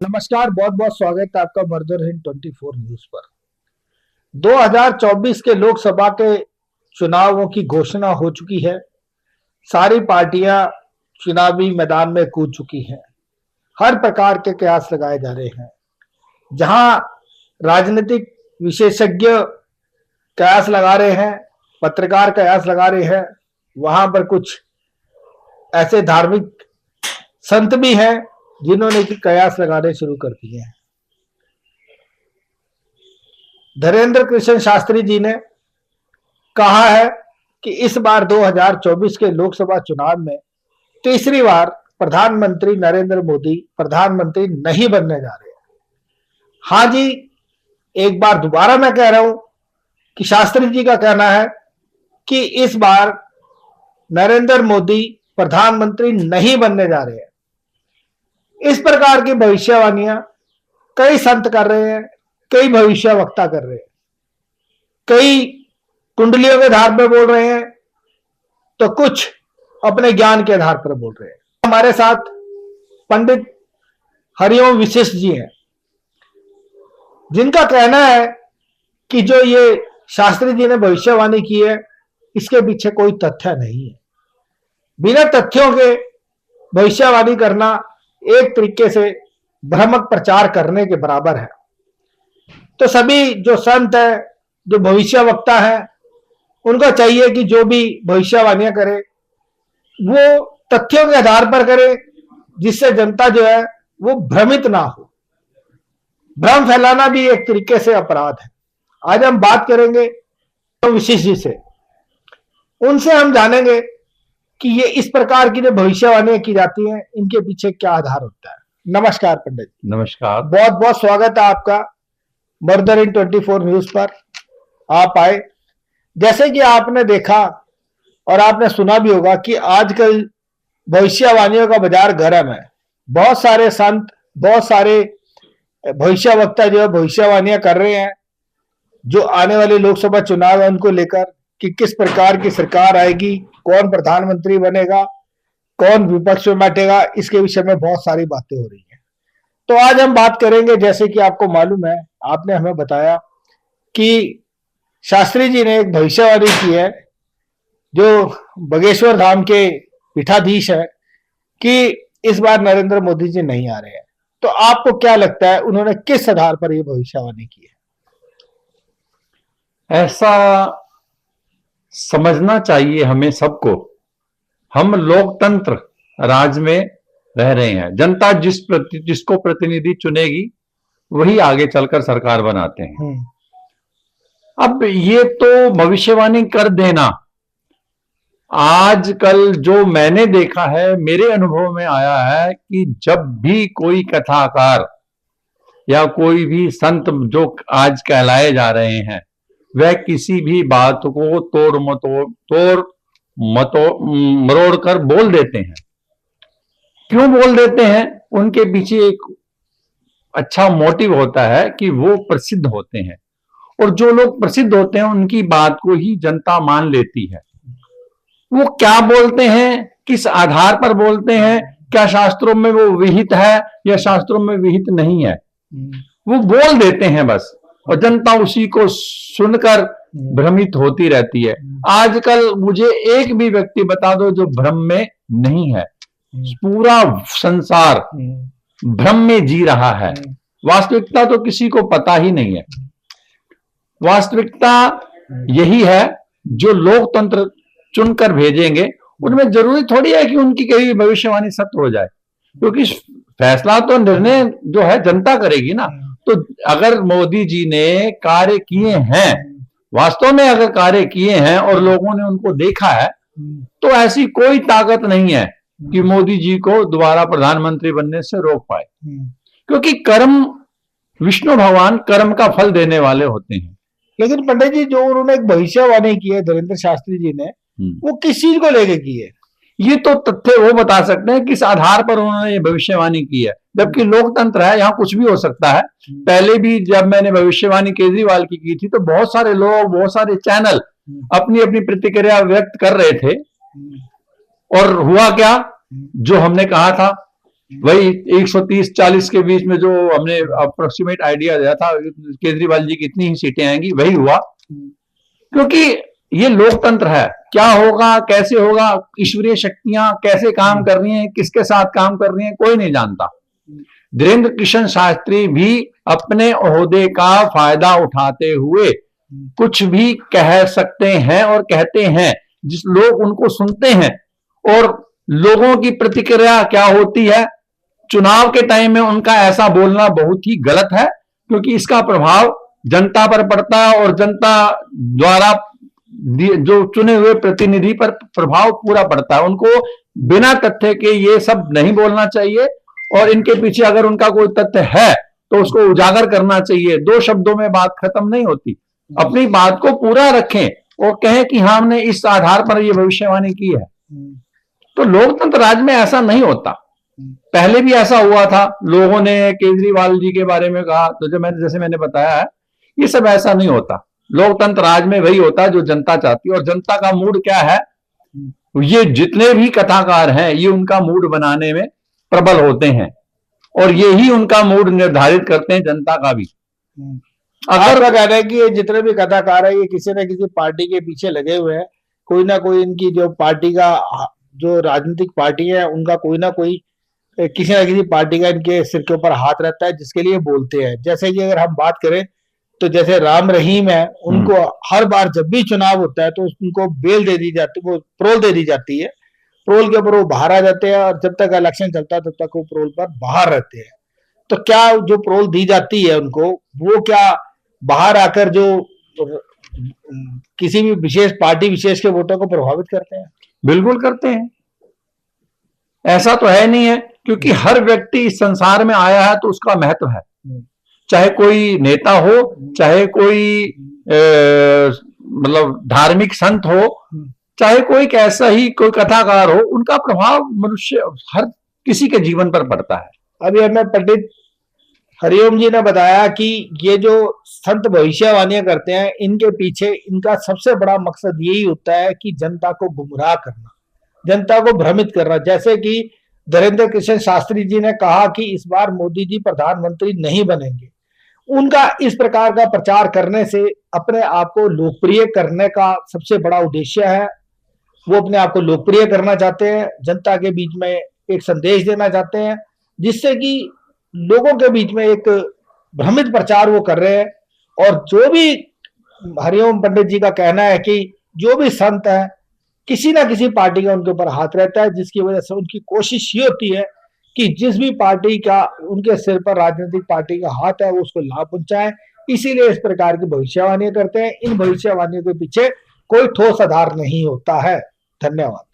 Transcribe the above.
नमस्कार, बहुत बहुत स्वागत है आपका मर्दर हिंद 24 न्यूज पर। 2024 के लोकसभा के चुनावों की घोषणा हो चुकी है। सारी पार्टियां चुनावी मैदान में कूद चुकी हैं। हर प्रकार के कयास लगाए जा रहे हैं। जहां राजनीतिक विशेषज्ञ कयास लगा रहे हैं, पत्रकार कयास लगा रहे हैं, वहां पर कुछ ऐसे धार्मिक संत भी हैं जिन्होंने कि कयास लगाने शुरू कर दिए हैं। धीरेन्द्र कृष्ण शास्त्री जी ने कहा है कि इस बार 2024 के लोकसभा चुनाव में तीसरी बार प्रधानमंत्री नरेंद्र मोदी प्रधानमंत्री नहीं बनने जा रहे हैं। हाँ जी, एक बार दोबारा मैं कह रहा हूं कि शास्त्री जी का कहना है कि इस बार नरेंद्र मोदी प्रधानमंत्री नहीं बनने जा रहे हैं। इस प्रकार की भविष्यवाणियां कई संत कर रहे हैं, कई भविष्यवक्ता कर रहे हैं, कई कुंडलियों के आधार पर बोल रहे हैं तो कुछ अपने ज्ञान के आधार पर बोल रहे हैं। हमारे साथ पंडित हरिओम विशिष्ट जी हैं, जिनका कहना है कि जो ये शास्त्री जी ने भविष्यवाणी की है इसके पीछे कोई तथ्य नहीं है। बिना तथ्यों के भविष्यवाणी करना एक तरीके से भ्रामक प्रचार करने के बराबर है। तो सभी जो संत है, जो भविष्यवक्ता है, उनको चाहिए कि जो भी भविष्यवाणियां करे वो तथ्यों के आधार पर करे, जिससे जनता जो है वो भ्रमित ना हो। भ्रम फैलाना भी एक तरीके से अपराध है। आज हम बात करेंगे तो विशिष्ट जी से, उनसे हम जानेंगे कि ये इस प्रकार की जो भविष्यवाणियां की जाती हैं इनके पीछे क्या आधार होता है। नमस्कार पंडित। नमस्कार। बहुत बहुत स्वागत है आपका मर्दर इन 24 न्यूज पर। आप आए। जैसे कि आपने देखा और आपने सुना भी होगा कि आजकल भविष्यवाणियों का बाजार गर्म है। बहुत सारे संत, बहुत सारे भविष्यवक्ता जो है भविष्यवाणियां कर रहे हैं जो आने वाले लोकसभा चुनाव है उनको लेकर, कि किस प्रकार की सरकार आएगी, कौन प्रधानमंत्री बनेगा, कौन विपक्ष में बैठेगा, इसके विषय में बहुत सारी बातें हो रही हैं। तो आज हम बात करेंगे, जैसे कि आपको मालूम है, आपने हमें बताया कि शास्त्री जी ने एक भविष्यवाणी की है जो बागेश्वर धाम के पीठाधीश है कि इस बार नरेंद्र मोदी जी नहीं आ रहे हैं। तो आपको क्या लगता है उन्होंने किस आधार पर यह भविष्यवाणी की है? ऐसा समझना चाहिए हमें सबको, हम लोकतंत्र राज में रह रहे हैं। जनता जिसको प्रतिनिधि चुनेगी वही आगे चलकर सरकार बनाते हैं। अब ये तो भविष्यवाणी कर देना, आजकल जो मैंने देखा है, मेरे अनुभव में आया है कि जब भी कोई कथाकार या कोई भी संत जो आज कहलाए जा रहे हैं वह किसी भी बात को तोड़ मरोड़ कर बोल देते हैं। क्यों बोल देते हैं? उनके पीछे एक अच्छा मोटिव होता है कि वो प्रसिद्ध होते हैं, और जो लोग प्रसिद्ध होते हैं उनकी बात को ही जनता मान लेती है। वो क्या बोलते हैं, किस आधार पर बोलते हैं, क्या शास्त्रों में वो विहित है या शास्त्रों में विहित नहीं है, वो बोल देते हैं बस, और जनता उसी को सुनकर भ्रमित होती रहती है। आजकल मुझे एक भी व्यक्ति बता दो जो भ्रम में नहीं है। पूरा संसार भ्रम में जी रहा है। वास्तविकता तो किसी को पता ही नहीं है। वास्तविकता यही है जो लोकतंत्र चुनकर भेजेंगे, उनमें जरूरी थोड़ी है कि उनकी कभी भविष्यवाणी सत्य हो जाए, क्योंकि फैसला तो, निर्णय जो है जनता करेगी ना। तो अगर मोदी जी ने कार्य किए हैं, वास्तव में अगर कार्य किए हैं और लोगों ने उनको देखा है, तो ऐसी कोई ताकत नहीं है कि मोदी जी को दोबारा प्रधानमंत्री बनने से रोक पाए। क्योंकि कर्म, विष्णु भगवान कर्म का फल देने वाले होते हैं। लेकिन पंडित जी, जो उन्होंने एक भविष्यवाणी की है धीरेन्द्र शास्त्री जी ने, वो किस चीज को लेके की है? ये तो तथ्य वो बता सकते हैं किस आधार पर उन्होंने ये भविष्यवाणी की है। जबकि लोकतंत्र है, यहाँ कुछ भी हो सकता है। पहले भी जब मैंने भविष्यवाणी केजरीवाल की थी तो बहुत सारे लोग, बहुत सारे चैनल अपनी अपनी प्रतिक्रिया व्यक्त कर रहे थे, और हुआ क्या, जो हमने कहा था वही 130-40 के बीच में जो हमने अप्रोक्सीमेट आइडिया दिया था केजरीवाल जी की इतनी ही सीटें आएंगी, वही हुआ। क्योंकि ये लोकतंत्र है, क्या होगा कैसे होगा, ईश्वरीय शक्तियां कैसे काम कर रही हैं, किसके साथ काम कर रही हैं, कोई नहीं जानता। धीरेन्द्र किशन शास्त्री भी अपने ओहदे का फायदा उठाते हुए कुछ भी कह सकते हैं और कहते हैं, जिस लोग उनको सुनते हैं। और लोगों की प्रतिक्रिया क्या होती है, चुनाव के टाइम में उनका ऐसा बोलना बहुत ही गलत है, क्योंकि इसका प्रभाव जनता पर पड़ता है और जनता द्वारा जो चुने हुए प्रतिनिधि पर प्रभाव पूरा पड़ता है। उनको बिना तथ्य के ये सब नहीं बोलना चाहिए, और इनके पीछे अगर उनका कोई तथ्य है तो उसको उजागर करना चाहिए। दो शब्दों में बात खत्म नहीं होती, अपनी बात को पूरा रखें और कहें कि हाँ, हमने इस आधार पर ये भविष्यवाणी की है। तो लोकतंत्र राज में ऐसा नहीं होता। पहले भी ऐसा हुआ था, लोगों ने केजरीवाल जी के बारे में कहा, तो जैसे मैंने बताया है, ये सब ऐसा नहीं होता। लोकतंत्र राज में वही होता है जो जनता चाहती है। और जनता का मूड क्या है, ये जितने भी कथाकार हैं ये उनका मूड बनाने में प्रबल होते हैं, और यही उनका मूड निर्धारित करते हैं जनता का भी। अगर मैं कह रहा है कि ये जितने भी कथाकार है ये किसी न किसी पार्टी के पीछे लगे हुए हैं, कोई ना कोई इनकी जो पार्टी का जो राजनीतिक पार्टी है उनका कोई ना कोई किसी ना किसी पार्टी का इनके सिर के ऊपर हाथ रहता है, जिसके लिए बोलते हैं। जैसे कि अगर हम बात करें तो जैसे राम रहीम है, उनको हर बार जब भी चुनाव होता है तो उनको बेल दे दी जाती है, वो प्रोल दे दी जाती है, प्रोल के ऊपर वो बाहर आ जाते हैं, और जब तक इलेक्शन चलता है तब तक वो प्रोल पर बाहर रहते हैं। तो क्या जो प्रोल दी जाती है उनको, वो क्या बाहर आकर जो किसी भी विशेष पार्टी विशेष के वोटों को प्रभावित करते हैं? बिल्कुल करते हैं। ऐसा तो है नहीं है, क्योंकि हर व्यक्ति इस संसार में आया है तो उसका महत्व है। चाहे कोई नेता हो, चाहे कोई मतलब धार्मिक संत हो, चाहे कोई कैसा ही कोई कथाकार हो, उनका प्रभाव मनुष्य हर किसी के जीवन पर पड़ता है। अभी हमें पंडित हरिओम जी ने बताया कि ये जो संत भविष्यवाणियां करते हैं, इनके पीछे इनका सबसे बड़ा मकसद यही होता है कि जनता को गुमराह करना, जनता को भ्रमित करना। जैसे कि धीरेन्द्र किशन शास्त्री जी ने कहा कि इस बार मोदी जी प्रधानमंत्री नहीं बनेंगे। उनका इस प्रकार का प्रचार करने से अपने आप को लोकप्रिय करने का सबसे बड़ा उद्देश्य है। वो अपने आप को लोकप्रिय करना चाहते हैं, जनता के बीच में एक संदेश देना चाहते हैं, जिससे कि लोगों के बीच में एक भ्रमित प्रचार वो कर रहे हैं। और जो भी हरिओम पंडित जी का कहना है कि जो भी संत है किसी ना किसी पार्टी का उनके ऊपर हाथ रहता है, जिसकी वजह से उनकी कोशिश ये होती है कि जिस भी पार्टी का उनके सिर पर राजनीतिक पार्टी का हाथ है वो उसको लाभ पहुंचाए। इसीलिए इस प्रकार की भविष्यवाणी करते हैं। इन भविष्यवाणियों के पीछे कोई ठोस आधार नहीं होता है। धन्यवाद।